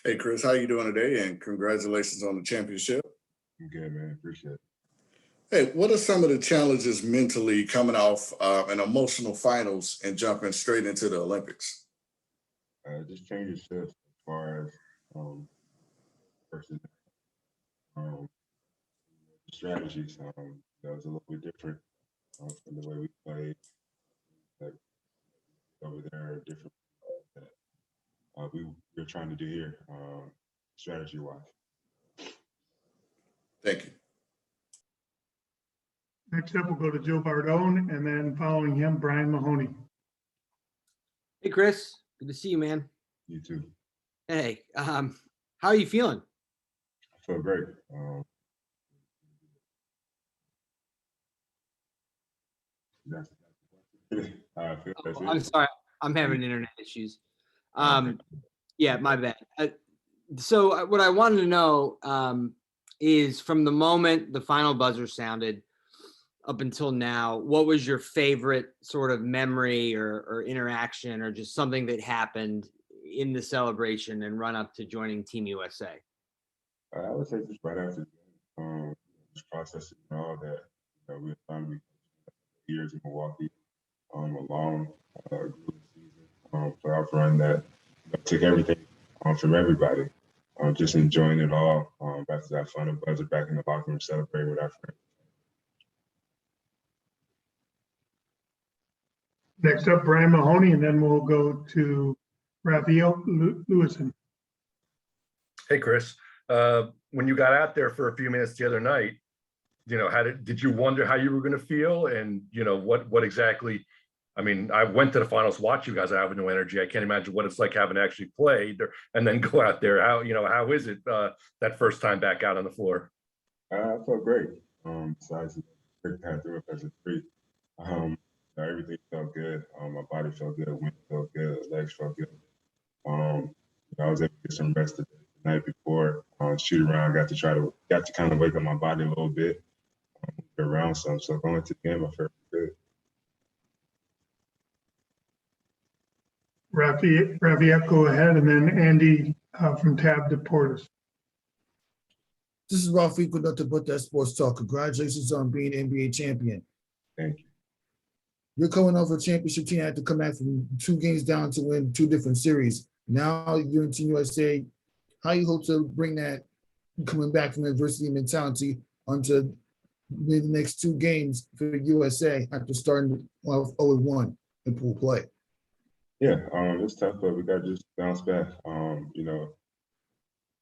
Hey, Khris, how you doing today? And congratulations on the championship. I'm good, man. Appreciate it. Hey, what are some of the challenges mentally coming off an emotional finals and jumping straight into the Olympics? Just changes shift as far as versus um, strategies. That was a little bit different from the way we played. Like over there, different that we're trying to do here, strategy wise. Thank you. Next up, we'll go to Joe Bardone, and then following him, Brian Mahoney. Hey, Khris. Good to see you, man. You too. Hey, how are you feeling? I feel great. That's how I feel. That's I'm it. sorry. I'm having internet issues. Yeah, my bad. So what I wanted to know is from the moment the final buzzer sounded up until now, what was your favorite sort of memory or interaction or just something that happened in the celebration and run up to joining Team USA? I would say just right after just processing all that we finally years in Milwaukee, a long grueling season, playoff run that took everything from everybody. Just enjoying it all. After that final buzzer back in the locker room, celebrating with our friends. Next up, Brian Mahoney, and then we'll go to Raphael Lewison. Hey, Khris. When you got out there for a few minutes the other night, did you wonder how you were going to feel? And, what exactly, I mean, I went to the finals, watch you guys have no energy. I can't imagine what it's like having actually played and then go out there. How is it that first time back out on the floor? I felt great. Besides the quick path through as a three, everything felt good. My body felt good, wind felt good, legs felt good. I was able to get some rest the night before. Shoot around, got to kind of wake up my body a little bit, around some. So going to the game, I felt good. Raphael, go ahead, and then Andy from Tab Deportes. This is Rafi with Nothing But That Sports Talk. Congratulations on being NBA champion. Thank you. You're coming off a championship team, had to come back from 2 games down to win 2 different series. Now you're in Team USA. How you hope to bring that coming back from adversity mentality onto the next 2 games for USA after starting off 0-1 in pool play? Yeah, it's tough, but we got to just bounce back.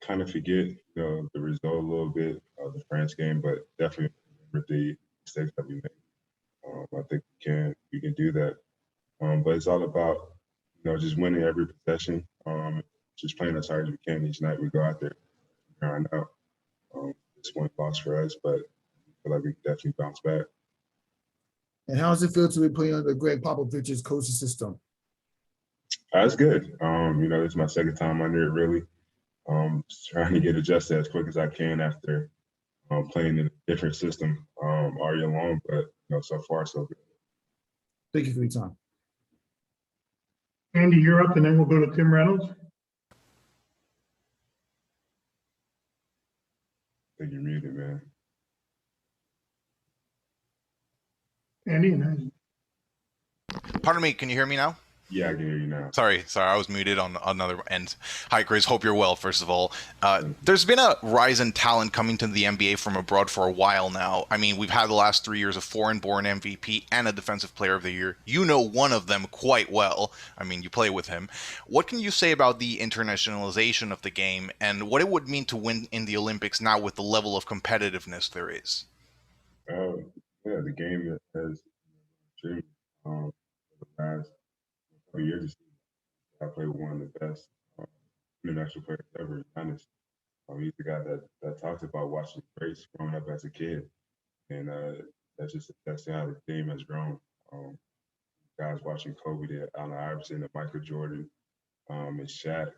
Kind of forget the result a little bit of the France game, but definitely remember the mistakes that we made. I think we can do that. But it's all about just winning every possession. Just playing as hard as we can each night. We go out there, grind out. It's one loss for us, but I feel like we can definitely bounce back. And how does it feel to be playing under Greg Popovich's coaching system? It's good. It's my second time under it, really. Just trying to get adjusted as quick as I can after playing in a different system all year long, but so far so good. Thank you for your time. Andy, you're up, and then we'll go to Tim Reynolds. I think you're muted, man. Andy, and Pardon me, can you hear me now? Yeah, I can hear you now. Sorry, I was muted on another end. Hi, Khris. Hope you're well, first of all. There's been a rise in talent coming to the NBA from abroad for a while now. I mean, we've had the last 3 years of foreign-born MVP and a Defensive Player of the Year. You know one of them quite well. I mean, you play with him. What can you say about the internationalization of the game and what it would mean to win in the Olympics now with the level of competitiveness there is? Yeah, the game has changed for the past couple years. I played with one of the best international players ever, Giannis. He's the guy that talks about watching the race growing up as a kid. And that's how the game has grown. Guys watching Kobe, Allen Iverson, Michael Jordan, and Shaq,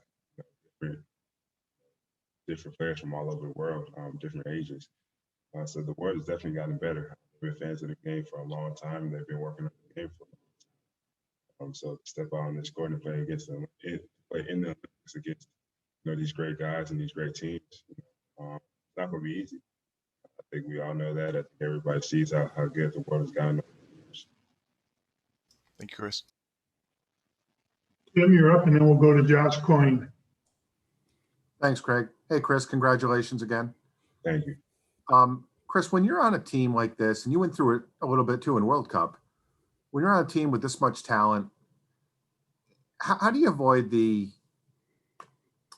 different players from all over the world, different ages. So the world has definitely gotten better. We've been fans of the game for a long time, and they've been working on the game for a long time. So to step out on this court and play against them, play in the Olympics against these great guys and these great teams. It's not going to be easy. I think we all know that. I think everybody sees how good the world has gotten over the years. Thank you, Chris. Tim, you're up, and then we'll go to Josh Coyne. Thanks, Craig. Hey, Chris, congratulations again. Thank you. Chris, when you're on a team like this, and you went through it a little bit too in World Cup, when you're on a team with this much talent, how do you avoid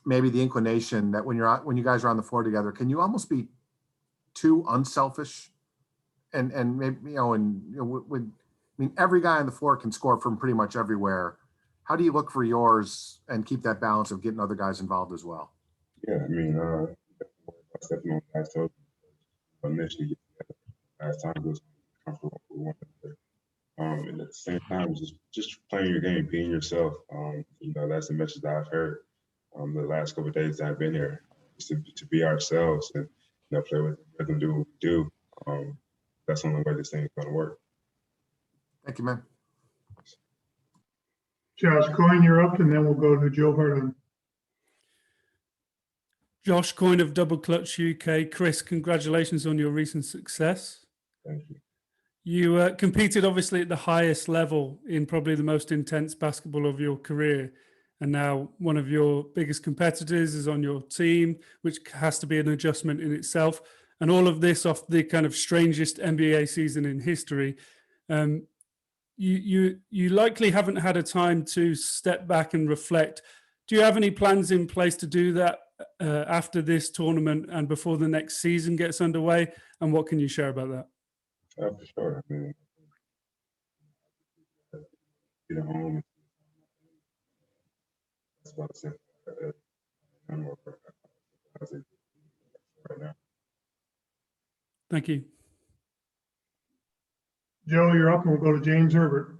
maybe the inclination that when you guys are on the floor together, can you almost be too unselfish? And maybe, every guy on the floor can score from pretty much everywhere. How do you look for yours and keep that balance of getting other guys involved as well? Yeah, stepping on guys' toes initially, as time goes on, comfortable with one another. And at the same time, just playing your game, being yourself. That's the message that I've heard the last couple of days that I've been here, just to be ourselves and play with them, do what we do. That's the only way this thing is going to work. Thank you, man. Josh Coyne, you're up, and then we'll go to Joe Hurley. Josh Coyne of Double Clutch UK. Chris, congratulations on your recent success. Thank you. You competed obviously at the highest level in probably the most intense basketball of your career. And now one of your biggest competitors is on your team, which has to be an adjustment in itself. And all of this off the kind of strangest NBA season in history. You likely haven't had a time to step back and reflect. Do you have any plans in place to do that after this tournament and before the next season gets underway? And what can you share about that? For sure. Get home. That's about the same. Right now. Thank you. Joe, you're up, and we'll go to James Herbert.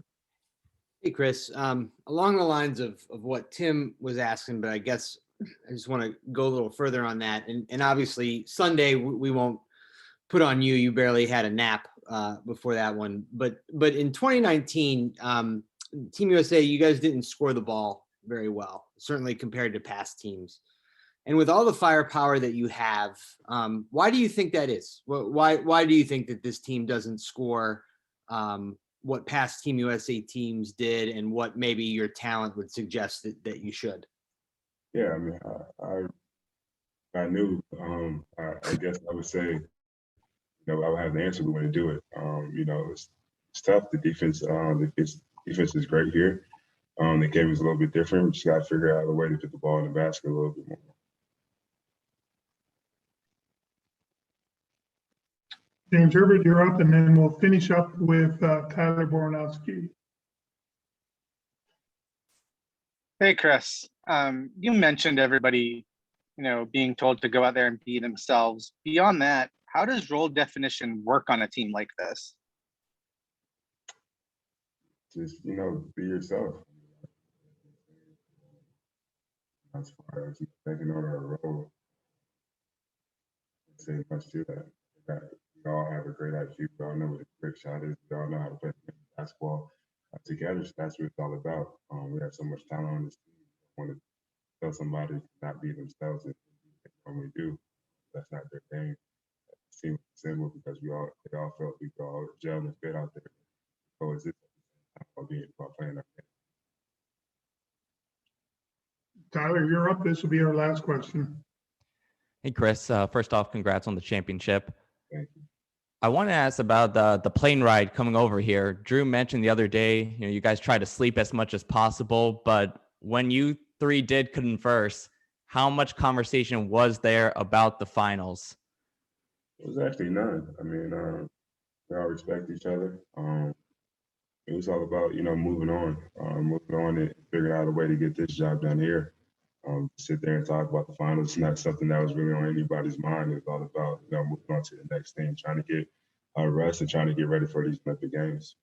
Hey, Chris. Along the lines of what Tim was asking, but I guess I just want to go a little further on that. And obviously, Sunday we won't put on you. You barely had a nap before that one. But in 2019, Team USA, you guys didn't score the ball very well, certainly compared to past teams. And with all the firepower that you have, why do you think that is? Why do you think that this team doesn't score what past Team USA teams did, and what maybe your talent would suggest that you should? Yeah, I knew. I guess I would say, I would have the answer. We want to do it. It's tough. The defense is great here. The game is a little bit different. We just got to figure out a way to put the ball in the basket a little bit more. James Herbert, you're up, and then we'll finish up with Tyler Boronowski. Hey, Chris. You mentioned everybody, being told to go out there and be themselves. Beyond that, how does role definition work on a team like this? Just, be yourself. As far as taking on a role, I'd say much to that. We all have a great attitude. We all know what a great shot is. We all know how to play basketball together. So that's what it's all about. We have so much talent on this team. We want to tell somebody to not be themselves and we do. That's not their thing. It seems simple because they all felt we all gel and fit out there. So it's just about playing our game. Tyler, you're up. This will be our last question. Hey, Chris. First off, congrats on the championship. Thank you. I want to ask about the plane ride coming over here. Drew mentioned the other day, you guys try to sleep as much as possible, but when you three did converse, how much conversation was there about the finals? It was actually none. We all respect each other. It was all about, moving on and figuring out a way to get this job done here. Sit there and talk about the finals. It's not something that was really on anybody's mind. It was all about, moving on to the next thing, trying to get rest and trying to get ready for these Olympic Games.